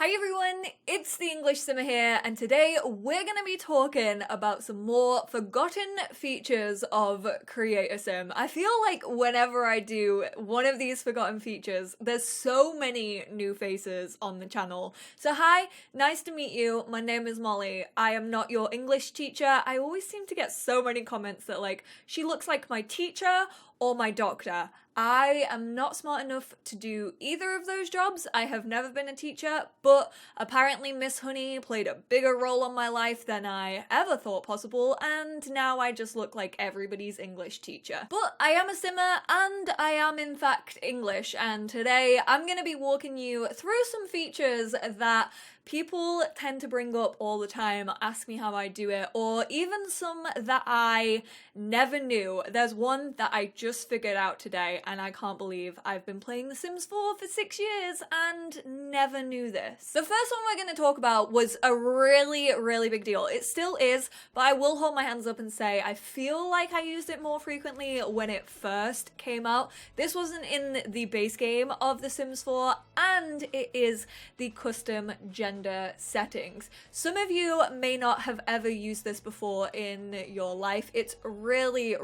Hi everyone, it's the English Simmer here, and today we're going to be talking about some more forgotten features of Create a Sim. I feel like whenever I do one of these forgotten features, there's so many new faces on the channel. So hi, nice to meet you. My name is Molly. I am not your English teacher. I always seem to get so many comments that like, she looks like my teacher or my doctor. I am not smart enough to do either of those jobs. I have never been a teacher, but apparently Miss Honey played a bigger role in my life than I ever thought possible, and now I just look like everybody's English teacher. But I am a simmer, and I am in fact English, and today I'm gonna be walking you through some features that people tend to bring up all the time, ask me how I do it, or even some that I never knew. There's one that I just figured out today, and I can't believe I've been playing The Sims 4 for 6 years and never knew this. The first one we're going to talk about was a really big deal. It still is, but I will hold my hands up and say I feel like I used it more frequently when it first came out. This wasn't in the base game of The Sims 4, and it is the custom gender settings. Some of you may not have ever used this before in your life. It's really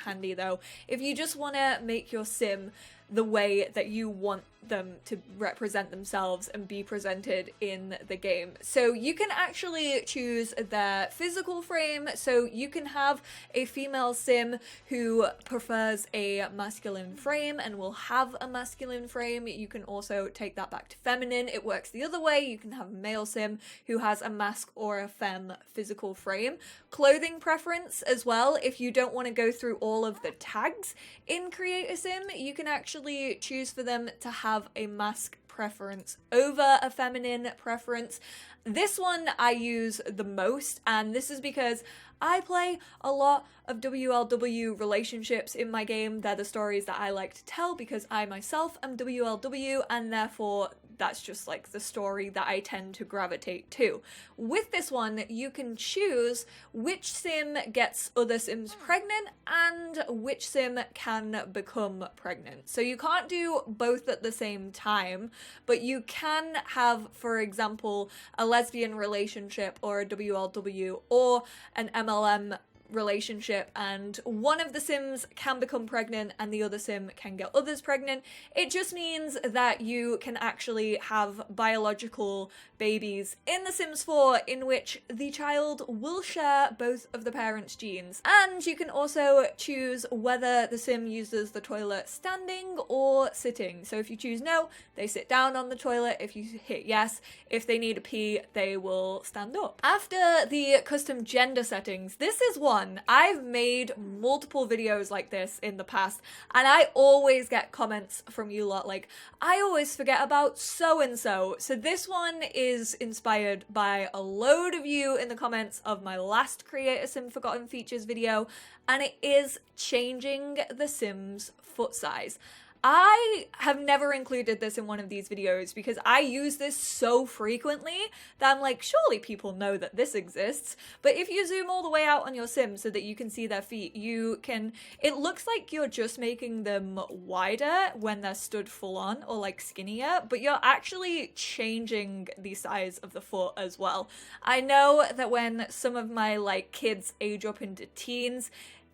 handy though. If you just want to make your sim the way that you want them to represent themselves and be presented in the game. So you can actually choose their physical frame, so you can have a female sim who prefers a masculine frame and will have a masculine frame. You can also take that back to feminine. It works the other way. You can have a male sim who has a masc or a femme physical frame. Clothing preference as well. If you don't want to go through all of the tags in Create a Sim, you can actually choose for them to have a masc preference over a feminine preference. This one I use the most, and this is because I play a lot of WLW relationships in my game. They're the stories that I like to tell because I myself am WLW, and therefore that's just like the story that I tend to gravitate to. With this one, you can choose which sim gets other sims pregnant and which sim can become pregnant. So you can't do both at the same time, but you can have, for example, a lesbian relationship or a WLW or an MLM relationship, and one of the sims can become pregnant and the other sim can get others pregnant. It just means that you can actually have biological babies in The Sims 4 in which the child will share both of the parents' genes. And you can also choose whether the sim uses the toilet standing or sitting. So if you choose no, they sit down on the toilet. If you hit yes, if they need a pee, they will stand up. After the custom gender settings, this is one I've made multiple videos like this in the past, and I always get comments from you lot like, I always forget about so-and-so. So this one is inspired by a load of you in the comments of my last Create a Sim Forgotten Features video, and it is changing the Sims foot size. I have never included this in one of these videos because I use this so frequently that I'm like, surely people know that this exists. But if you zoom all the way out on your sim so that you can see their feet, it looks like you're just making them wider when they're stood full on or like skinnier, but you're actually changing the size of the foot as well. I know that when some of my like kids age up into teens,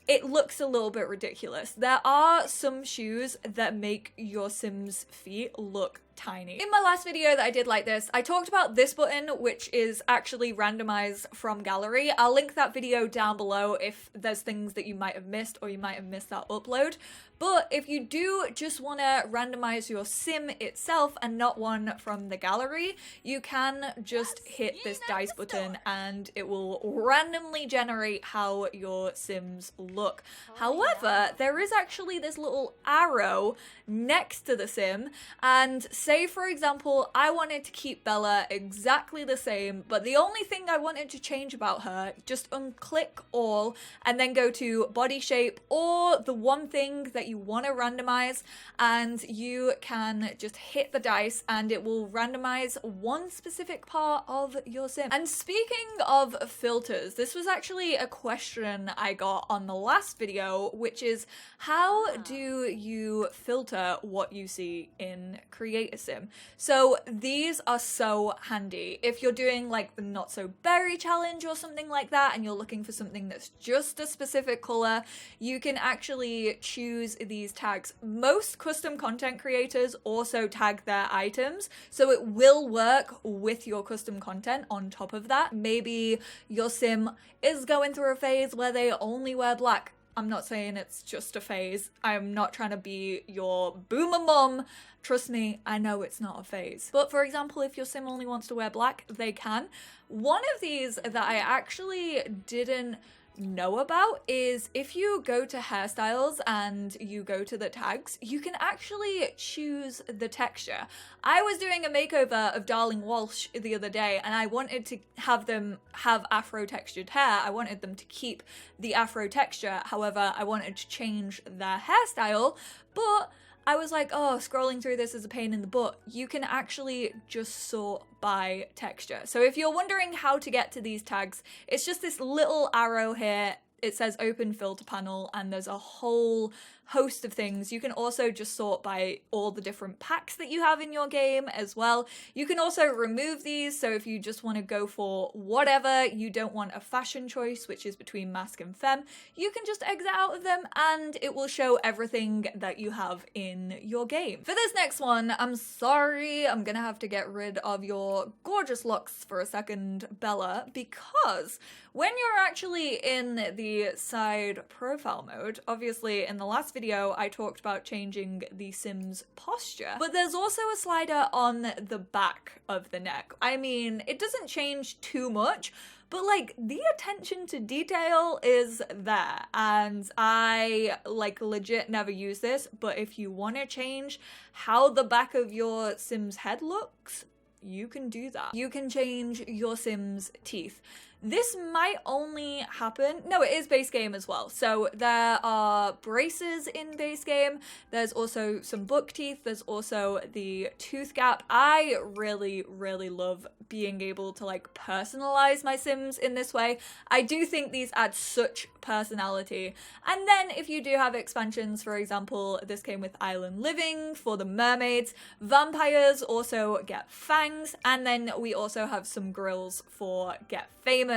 it looks a little bit ridiculous. There are some shoes that make your Sims' feet look tiny. In my last video that I did like this, I talked about this button, which is actually randomized from gallery. I'll link that video down below if there's things that you might have missed or you might have missed that upload. But if you do just want to randomize your sim itself and not one from the gallery, you can just hit this dice button and it will randomly generate how your sims look. However, there is actually this little arrow next to the sim, and say for example I wanted to keep Bella exactly the same, but the only thing I wanted to change about her, just unclick all and then go to body shape or the one thing that you want to randomize, and you can just hit the dice and it will randomize one specific part of your sim. And speaking of filters, this was actually a question I got on the last video, which is how do you filter what you see in Create a sim. So these are so handy. If you're doing like the Not So Berry challenge or something like that, and you're looking for something that's just a specific color, you can actually choose these tags. Most custom content creators also tag their items, so it will work with your custom content on top of that. Maybe your sim is going through a phase where they only wear black. I'm not saying it's just a phase. I'm not trying to be your boomer mom. Trust me, I know it's not a phase. But for example, if your sim only wants to wear black, they can. One of these that I actually didn't know about is if you go to hairstyles and you go to the tags, you can actually choose the texture. I was doing a makeover of Darling Walsh the other day, and I wanted to have them have afro textured hair. I wanted them to keep the afro texture. However, I wanted to change their hairstyle, but I was like, oh, scrolling through this is a pain in the butt. You can actually just sort by texture. So if you're wondering how to get to these tags, it's just this little arrow here. It says open filter panel, and there's a whole host of things. You can also just sort by all the different packs that you have in your game as well. You can also remove these, so if you just want to go for whatever, you don't want a fashion choice, which is between mask and femme, you can just exit out of them and it will show everything that you have in your game. For this next one, I'm sorry, I'm gonna have to get rid of your gorgeous looks for a second, Bella, because when you're actually in the side profile mode, obviously in the last video I talked about changing the sim's posture, but there's also a slider on the back of the neck. I mean, it doesn't change too much, but like the attention to detail is there, and I like legit never use this, but if you want to change how the back of your sim's head looks, you can do that. You can change your sim's teeth. This might only happen, no, it is base game as well. So there are braces in base game. There's also some buck teeth. There's also the tooth gap. I really, really love being able to like personalize my sims in this way. I do think these add such personality. And then if you do have expansions, for example, this came with Island Living for the mermaids. Vampires also get fangs. And then we also have some grills for Get Famous.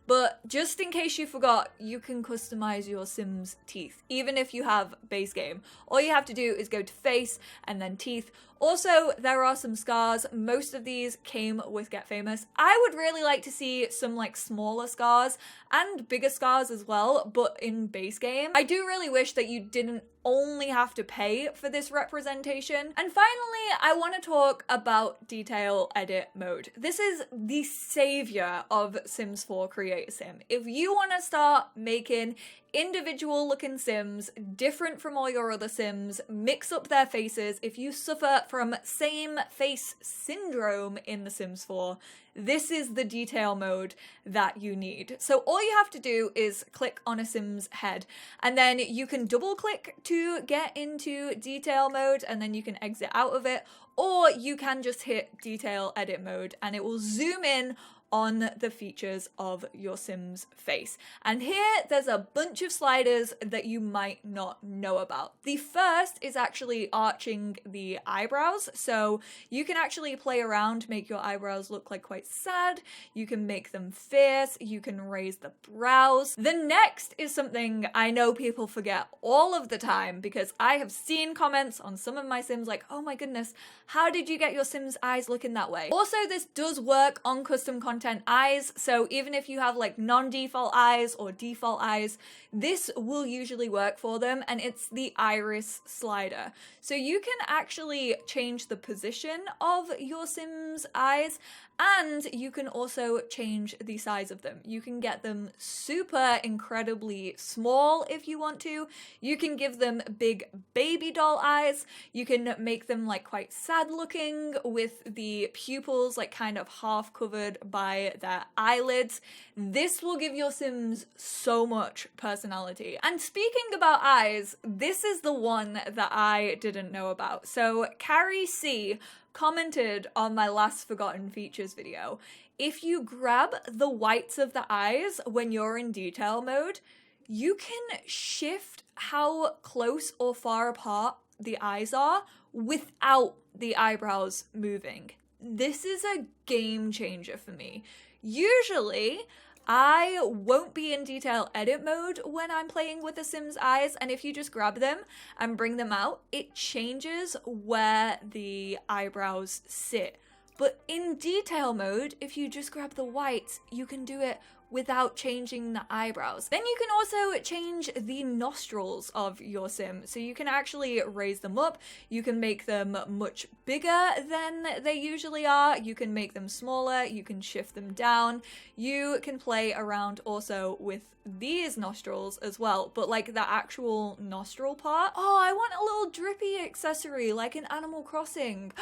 But just in case you forgot, you can customize your sim's teeth, even if you have base game. All you have to do is go to face and then teeth. Also, there are some scars. Most of these came with Get Famous. I would really like to see some like smaller scars and bigger scars as well, but in base game. I do really wish that you didn't only have to pay for this representation. And finally, I want to talk about detail edit mode. This is the savior of Sims 4 Create a Sim. If you want to start making individual looking sims different from all your other sims, mix up their faces, if you suffer from same face syndrome in The Sims 4, this is the detail mode that you need. So all you have to do is click on a sim's head, and then you can double click to get into detail mode, and then you can exit out of it, or you can just hit detail edit mode and it will zoom in on the features of your sim's face. And here there's a bunch of sliders that you might not know about. The first is actually arching the eyebrows. So you can actually play around, make your eyebrows look like quite sad. You can make them fierce. You can raise the brows. The next is something I know people forget all of the time, because I have seen comments on some of my sims like, oh my goodness, how did you get your sim's eyes looking that way? Also, this does work on custom content eyes, so even if you have like non-default eyes or default eyes, this will usually work for them, and it's the iris slider. So you can actually change the position of your sim's eyes, and you can also change the size of them. You can get them super incredibly small if you want to. You can give them big baby doll eyes. You can make them like quite sad looking with the pupils like kind of half covered by their eyelids. This will give your sims so much personality. And speaking about eyes, this is the one that I didn't know about. So Carrie C commented on my last Forgotten Features video. If you grab the whites of the eyes when you're in detail mode, you can shift how close or far apart the eyes are without the eyebrows moving. This is a game changer for me. Usually, I won't be in detail edit mode when I'm playing with the Sim's eyes, and if you just grab them and bring them out, it changes where the eyebrows sit. But in detail mode, if you just grab the whites, you can do it without changing the eyebrows. Then you can also change the nostrils of your Sim. So you can actually raise them up, you can make them much bigger than they usually are, you can make them smaller, you can shift them down, you can play around also with these nostrils as well, but like the actual nostril part. Oh, I want a little drippy accessory like in Animal Crossing.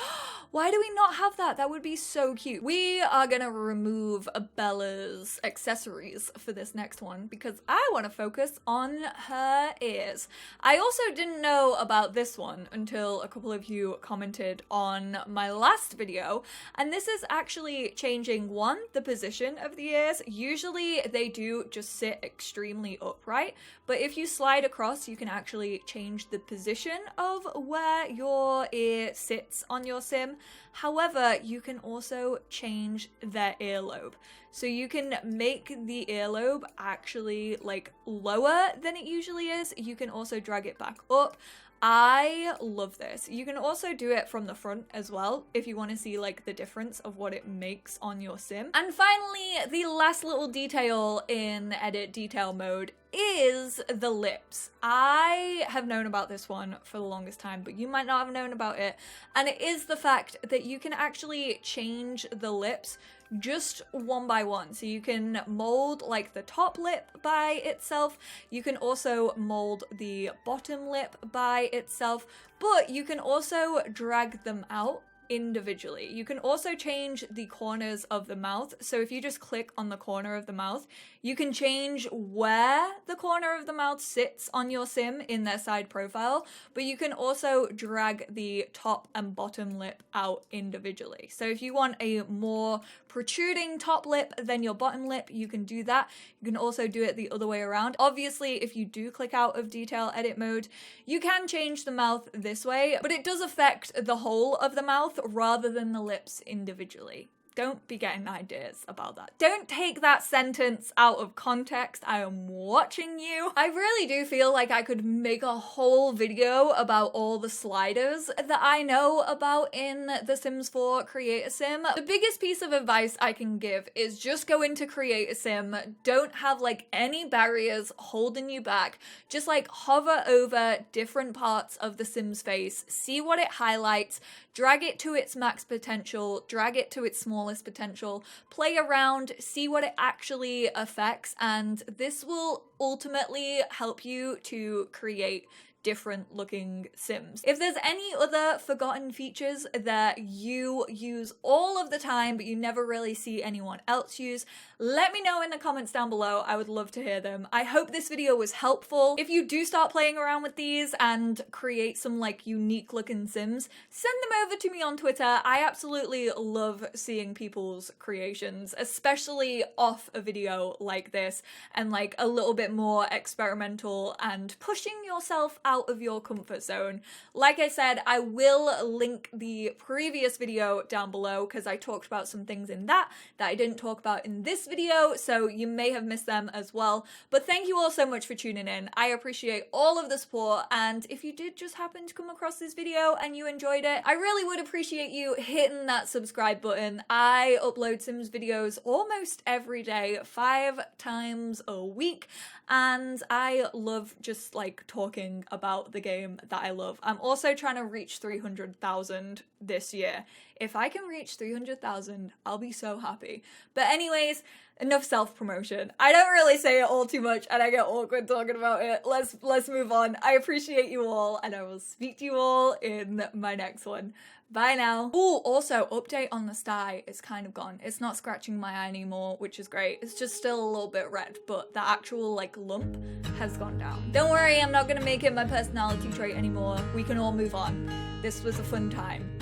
Why do we not have that? That would be so cute. We are gonna remove Bella's accessories for this next one because I want to focus on her ears. I also didn't know about this one until a couple of you commented on my last video, and this is actually changing the position of the ears. Usually they do just sit extremely upright, but if you slide across, you can actually change the position of where your ear sits on your Sim. However, you can also change their earlobe. So you can make the earlobe actually like lower than it usually is. You can also drag it back up. I love this. You can also do it from the front as well if you want to see like the difference of what it makes on your Sim. And finally, the last little detail in edit detail mode is the lips. I have known about this one for the longest time, but you might not have known about it. And it is the fact that you can actually change the lips just one by one. So you can mold like the top lip by itself. You can also mold the bottom lip by itself, but you can also drag them out individually. You can also change the corners of the mouth. So if you just click on the corner of the mouth, you can change where the corner of the mouth sits on your Sim in their side profile, but you can also drag the top and bottom lip out individually. So if you want a more protruding top lip than your bottom lip, you can do that. You can also do it the other way around. Obviously, if you do click out of detail edit mode, you can change the mouth this way, but it does affect the whole of the mouth rather than the lips individually. Don't be getting ideas about that. Don't take that sentence out of context. I am watching you. I really do feel like I could make a whole video about all the sliders that I know about in The Sims 4 Create a Sim. The biggest piece of advice I can give is just go into Create a Sim. Don't have like any barriers holding you back. Just like hover over different parts of the Sim's face, see what it highlights, drag it to its max potential, drag it to its smallest potential, play around, see what it actually affects, and this will ultimately help you to create different looking Sims. If there's any other forgotten features that you use all of the time but you never really see anyone else use, let me know in the comments down below. I would love to hear them. I hope this video was helpful. If you do start playing around with these and create some like unique looking Sims, send them over to me on Twitter. I absolutely love seeing people's creations, especially off a video like this and like a little bit more experimental and pushing yourself out of your comfort zone. Like I said, I will link the previous video down below because I talked about some things in that I didn't talk about in this video, so you may have missed them as well. But thank you all so much for tuning in. I appreciate all of the support, and if you did just happen to come across this video and you enjoyed it, I really would appreciate you hitting that subscribe button. I upload Sims videos almost every day, 5 times a week, and I love just like talking about the game that I love. I'm also trying to reach 300,000 this year. If I can reach 300,000, I'll be so happy. But anyways, enough self-promotion. I don't really say it all too much and I get awkward talking about it. Let's move on. I appreciate you all and I will speak to you all in my next one. Bye now. Oh, also, update on the sty is kind of gone. It's not scratching my eye anymore, which is great. It's just still a little bit red, but the actual, like, lump has gone down. Don't worry, I'm not gonna make it my personality trait anymore. We can all move on. This was a fun time.